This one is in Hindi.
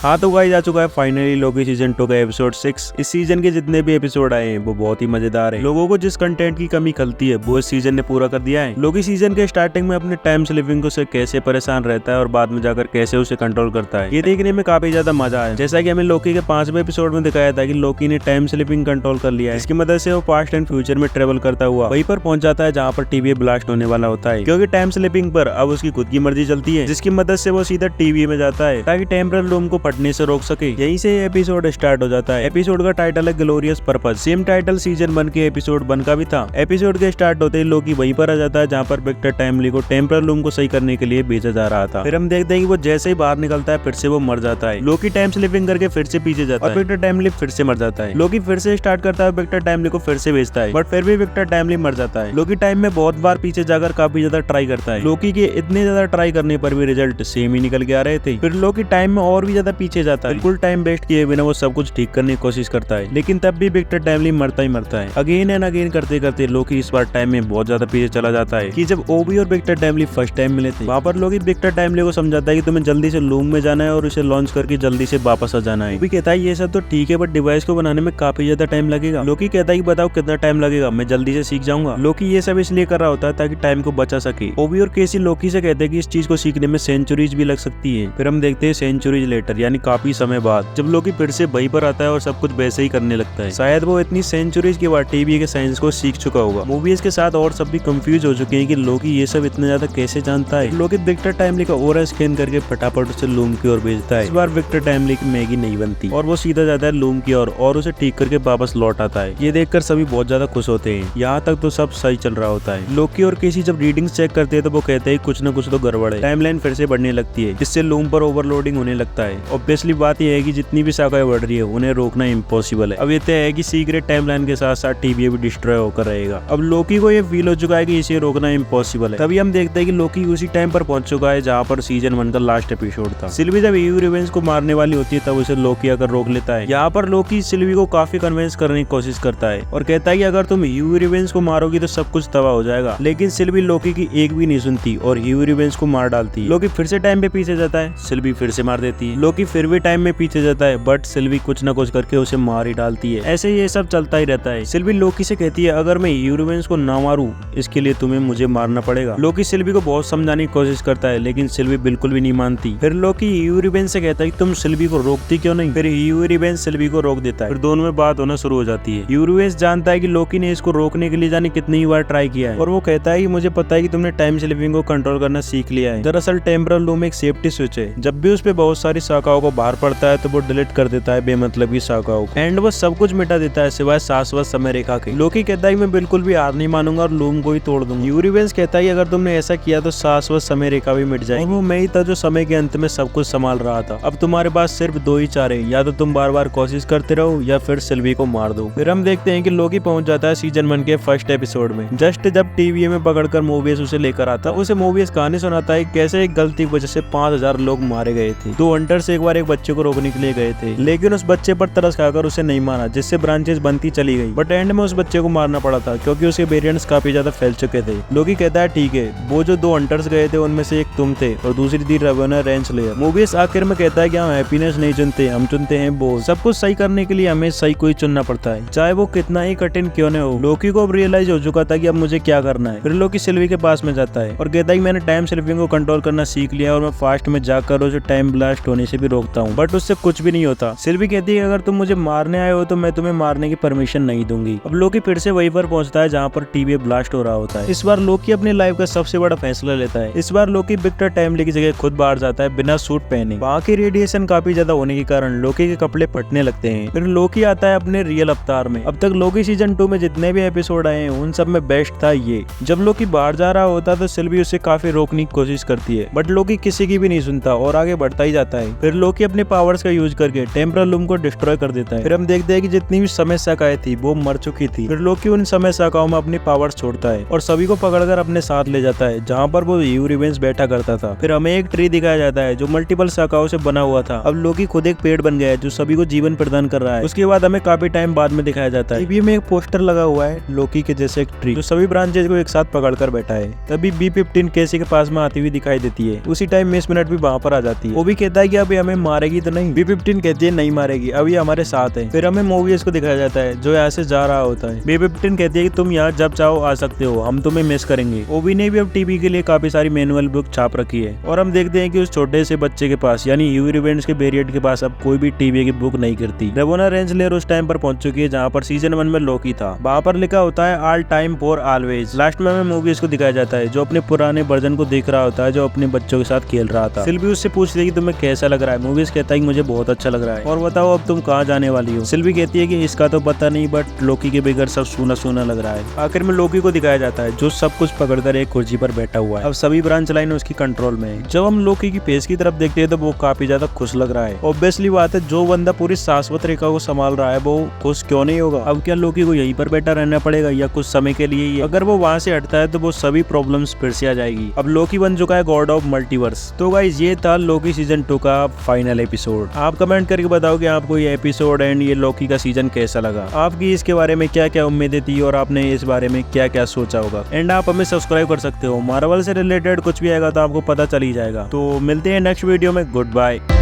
हाँ तो गाइस आ चुका है फाइनली लोकी सीजन 2 का एपिसोड 6। इस सीजन के जितने भी एपिसोड आए हैं वो बहुत ही मजेदार है। लोगों को जिस कंटेंट की कमी खलती है वो इस सीजन ने पूरा कर दिया है। लोकी सीजन के स्टार्टिंग में अपने टाइम स्लिपिंग से कैसे परेशान रहता है और बाद में जाकर कैसे उसे कंट्रोल करता है, ये देखने में काफी ज्यादा मजा आया। जैसा कि हमें लोकी के 5वें एपिसोड में दिखाया था कि लोकी ने टाइम स्लिपिंग कंट्रोल कर लिया है, इसकी मदद से वो पास्ट एंड फ्यूचर में ट्रेवल करता हुआ वहीं पर पहुंच जाता है जहाँ पर टीवी ब्लास्ट होने वाला होता है, क्योंकि टाइम स्लिपिंग पर अब उसकी खुद की मर्जी चलती है, जिसकी मदद से वो सीधा टीवी में जाता है ताकि टेम्परल लूम को फटने से रोक सके। यहीं से एपिसोड स्टार्ट हो जाता है। एपिसोड का टाइटल है glorious purpose. Same title season 1 के एपिसोड 1 का भी था। एपिसोड के स्टार्ट होते ही लोकी वहीं पर आ जाता है जहाँ पर विक्टर टाइमली को टेम्परल लूम को सही करने के लिए भेजा जा रहा था। फिर हम देखते हैं कि वो जैसे ही बाहर निकलता है फिर से वो मर जाता है। लोकी टाइम स्लिपिंग करके फिर से पीछे जाता है और विक्टर टाइमली फिर से मर जाता है। लोकी फिर से स्टार्ट करता है, विक्टर टाइमली को फिर से भेजता है, बट फिर भी विक्टर टाइमली मर जाता है। लोकी टाइम में बहुत बार पीछे जाकर काफी ज्यादा ट्राई करता है। लोकी के इतने ज्यादा ट्राई करने पर भी रिजल्ट सेम ही निकल के आ रहे थे। फिर लोकी टाइम में और भी ज्यादा पीछे जाता है, बिल्कुल टाइम वेस्ट किए बिना वो सब कुछ ठीक करने की कोशिश करता है, लेकिन तब भी विक्टर टाइमली मरता ही मरता है। अगेन एंड अगेन करते करते लोकी इस बार टाइम में बहुत ज्यादा पीछे चला जाता है कि जब ओबी और विक्टर टाइमली फर्स्ट टाइम मिले थे, वहाँ पर लोकी विक्टर टाइमली को समझाता है कि तुम्हें जल्दी से लूम में जाना है और इसे लॉन्च करके जल्दी से वापस आ जाना है। ओबी कहता है ये सब तो ठीक है, बट डिवाइस को बनाने में काफी ज्यादा टाइम लगेगा। लोकी कहता है कि बताओ कितना टाइम लगेगा, मैं जल्दी से सीख जाऊंगा। लोकी ये सब इसलिए कर रहा होता है ताकि टाइम को बचा सके। ओबी और केसी लोकी से कहते हैं कि इस चीज को सीखने में सेंचुरीज भी लग सकती है। फिर हम देखते हैं सेंचुरीज लेटर यानी काफी समय बाद जब लोकी फिर से वहीं पर आता है और सब कुछ वैसे ही करने लगता है। शायद वो इतनी सेंचुरीज के बाद टीवी के साइंस को सीख चुका होगा। मूवीज के साथ और सब भी कंफ्यूज हो चुके हैं कि लोकी ये सब इतना ज्यादा कैसे जानता है। लोकी विक्टर टाइमली का ऑरा स्कैन करके फटाफट उसे लूम की ओर भेजता है। इस बार विक्टर टाइमली की मैगी नहीं बनती और वो सीधा जाता है लूम की ओर और उसे ठीक करके वापस लौट आता है। ये देखकर सभी बहुत ज्यादा खुश होते हैं। यहाँ तक तो सब सही चल रहा होता है। लोकी और केसी जब रीडिंग्स चेक करते हैं तो वो कहते हैं कुछ न कुछ तो गड़बड़ है। टाइमलाइन फिर से बढ़ने लगती है जिससे लूम पर ओवरलोडिंग होने लगता है। ऑब्वियसली बात यह है कि जितनी भी शाखाएं बढ़ रही है उन्हें रोकना इम्पॉसिबल है। अब ये तय है कि सीक्रेट टाइमलाइन के साथ साथ टीवी भी डिस्ट्रॉय होकर रहेगा। अब लोकी को ये फील हो चुका है कि इसे रोकना इम्पॉसिबल है। तभी हम देखते हैं कि लोकी उसी टाइम पर पहुंच चुका है जहाँ पर सीजन 1 का लास्ट एपिसोड था। सिल्वी जब ईवी रिवेंज को मारने वाली होती है तब उसे लोकी आकर रोक लेता है। यहाँ पर लोकी सिल्वी को काफी कन्विंस करने की कोशिश करता है और कहता है कि अगर तुम ईवी रिवेंज को मारोगी तो सब कुछ तबाह हो जाएगा, लेकिन सिल्वी लोकी की एक भी नहीं सुनती और ईवी रिवेंज को मार डालती है। लोकी फिर से टाइम पे पीछे जाता है, सिल्वी फिर से मार देती है। लोकी फिर भी टाइम में पीछे जाता है बट सिल्वी कुछ न कुछ करके उसे मार ही डालती है। ऐसे ये सब चलता ही रहता है। सिल्वी लोकी से कहती है अगर मैं ईवी रिवेंज को ना मारूं इसके लिए तुम्हें मुझे मारना पड़ेगा। लोकी सिल्वी को बहुत समझाने की कोशिश करता है लेकिन सिल्वी बिल्कुल भी नहीं मानती। फिर लोकी ईवी रिवेंज से कहता है कि तुम सिल्वी को रोकती क्यों नहीं। फिर ईवी रिवेंज सिल्वी को रोक देता है। फिर दोनों में बात होना शुरू हो जाती है। ईवी रिवेंज जानता है कि लोकी ने इसको रोकने के लिए जाने कितनी बार ट्राई किया है और वो कहता है कि मुझे पता है कि तुमने टाइम स्लिपिंग को कंट्रोल करना सीख लिया है। दरअसल टेम्परल लूम एक सेफ्टी स्विच है, जब भी उस पे बहुत सारी शाखाओं को बाहर पड़ता है तो वो डिलीट कर देता है बेमतलब की शाखाओं को एंड वो सब कुछ मिटा देता है सिवाय शाश्वत समय रेखा के। लोकी कहता है मैं बिल्कुल भी हार नहीं मानूंगा और लूम को ही तोड़ दूंगा। ईवी रिवेंज कहता है अगर तुमने ऐसा किया तो शाश्वत समय रेखा भी मिट जाएगी और वो मैं ही था जो समय के अंत में सब कुछ संभाल रहा था। अब तुम्हारे पास सिर्फ दो ही चारे, या तो तुम बार बार कोशिश करते रहो या फिर सिल्वी को मार दो। फिर हम देखते हैं कि लोकी पहुंच जाता है सीजन 1 के फर्स्ट एपिसोड में। जस्ट जब टीवी में पकड़कर मोबियस उसे लेकर आता, उसे मोबियस कहानी सुनाता है कैसे एक गलती की वजह से 5000 लोग मारे गए थे। 2 हंटर्स एक बार एक बच्चे को रोकने के लिए गए थे लेकिन उस बच्चे पर तरस खाकर उसे नहीं मारा, जिससे ब्रांचेस बनती चली गई, बट एंड में उस बच्चे को मारना पड़ा था क्योंकि उसके वेरिएंट्स काफी ज्यादा फैल चुके थे। लोकी कहता है ठीक है, वो जो 2 हंटर्स गए थे उनमें से एक तुम थे और दूसरी थी रेवेनर रेंच लेयर। मोबियस आखिर में कहता है कि हम हैप्पीनेस नहीं चुनते, हम चुनते हैं बोझ। सब कुछ सही करने के लिए हमें सही को ही चुनना पड़ता है, चाहे वो कितना ही कठिन क्यों न हो। लोकी को अब रियलाइज हो चुका था कि अब मुझे क्या करना है। फिर लोकी सिल्वी के पास में जाता है और कहता है कि मैंने टाइम स्लिपिंग को कंट्रोल करना सीख लिया और मैं फास्ट में जाकर उसे टाइम ब्लास्ट होने से भी रोकता हूँ, बट उससे कुछ भी नहीं होता। सिल्वी कहती है अगर तुम मुझे मारने आए हो तो मैं तुम्हें मारने की परमिशन नहीं दूंगी। अब लोकी फिर से वहीं पर पहुंचता है जहाँ पर टीवी ब्लास्ट हो रहा होता है। इस बार लोकी अपनी लाइफ का सबसे बड़ा फैसला लेता है। इस बार लोकी विक्टर टाइमली की जगह खुद बाहर जाता है बिना सूट पहने। वहाँ की रेडिएशन काफी ज्यादा होने के कारण लोकी के कपड़े फटने लगते हैं। फिर लोकी आता है अपने रियल अवतार में। अब तक लोकी सीजन 2 में जितने भी एपिसोड आए हैं उन सब में बेस्ट था ये। जब लोकी बाहर जा रहा होता तो सिल्वी उसे काफी रोकने की कोशिश करती है बट लोकी किसी की भी नहीं सुनता और आगे बढ़ता ही जाता है। फिर लोकी अपने पावर्स का यूज करके टेम्परल लूम को डिस्ट्रॉय कर देता है। फिर हम देखते हैं कि जितनी भी समय शाखाएं थी वो मर चुकी थी। फिर लोकी उन समय शाखाओं में अपनी पावर्स छोड़ता है और सभी को पकड़कर अपने साथ ले जाता है जहाँ पर वो ईवी रिवेंज बैठा करता था। फिर हमें एक ट्री दिखाया जाता है जो मल्टीपल शाखाओं से बना हुआ था। अब लोकी खुद एक पेड़ बन गया है जो सभी को जीवन प्रदान कर रहा है। उसके बाद हमें काफी टाइम बाद में दिखाया जाता है टीवी में एक पोस्टर लगा हुआ है लोकी के जैसे एक ट्री जो सभी ब्रांचेज को एक साथ पकड़कर बैठा है। तभी B-15 केसी के पास में आती हुई दिखाई देती है। उसी टाइम मिस मिनट भी वहाँ पर आ जाती है। वो भी कहता है कि अभी हमें हमें मारेगी तो नहीं। B-15 कहती है नहीं मारेगी, अब ये हमारे साथ है। फिर हमें मोबियस को दिखाया जाता है जो यहाँ से जा रहा होता है। B-15 कहती है कि तुम यहाँ जब चाहो आ सकते हो, हम तुम्हें मिस करेंगे। ओबी ने भी अब टीवी के लिए काफी सारी मैनुअल बुक छाप रखी है और हम देखते हैं कि उस छोटे से बच्चे के पास यानी ह्यूई रिवेंज के वेरिएंट के पास अब कोई भी टीवी की बुक नहीं गिरती। रेवोना रेंसलेर उस टाइम पर पहुंच चुकी है जहाँ पर सीजन 1 में लोकी था। वहाँ पर लिखा होता है all time for always. Last में हमें मोबियस को दिखाया जाता है जो अपने पुराने वर्जन को देख रहा होता है जो अपने बच्चों के साथ खेल रहा था। सिल्वी उससे पूछती है कि तुम्हें कैसा लग रहा है। मोबियस कहता है कि मुझे बहुत अच्छा लग रहा है और बताओ अब तुम कहाँ जाने वाली हो। सिल्वी कहती है कि इसका तो पता नहीं बट लोकी के बगैर सब सूना सूना लग रहा है। आखिर में लोकी को दिखाया जाता है जो सब कुछ पकड़कर एक कुर्सी पर बैठा हुआ है। अब सभी ब्रांच लाइन उसकी कंट्रोल में है। जब हम लोकी की फेस की तरफ देखते हैं तो वो काफी ज्यादा खुश लग रहा है। ऑब्वियसली बात है जो बंदा पूरी शाश्वत रेखा को संभाल रहा है वो खुश क्यों नहीं होगा। अब क्या लोकी को यहीं पर बैठा रहना पड़ेगा या कुछ समय के लिए ही? अगर वो वहाँ से हटता है तो वो सभी प्रॉब्लम्स फिर से आ जाएगी। अब लोकी बन चुका है गॉड ऑफ मल्टीवर्स। तो गाइस ये था लोकी सीजन 2 का फाइनल एपिसोड। आप कमेंट करके बताओ कि आपको ये एपिसोड एंड ये लोकी का सीजन कैसा लगा। आपकी इसके बारे में क्या क्या उम्मीदें थी और आपने इस बारे में क्या क्या सोचा होगा। एंड आप हमें सब्सक्राइब कर सकते हो। मार्वल से रिलेटेड कुछ भी आएगा तो आपको पता चल ही जाएगा। तो मिलते हैं नेक्स्ट वीडियो में। Good bye.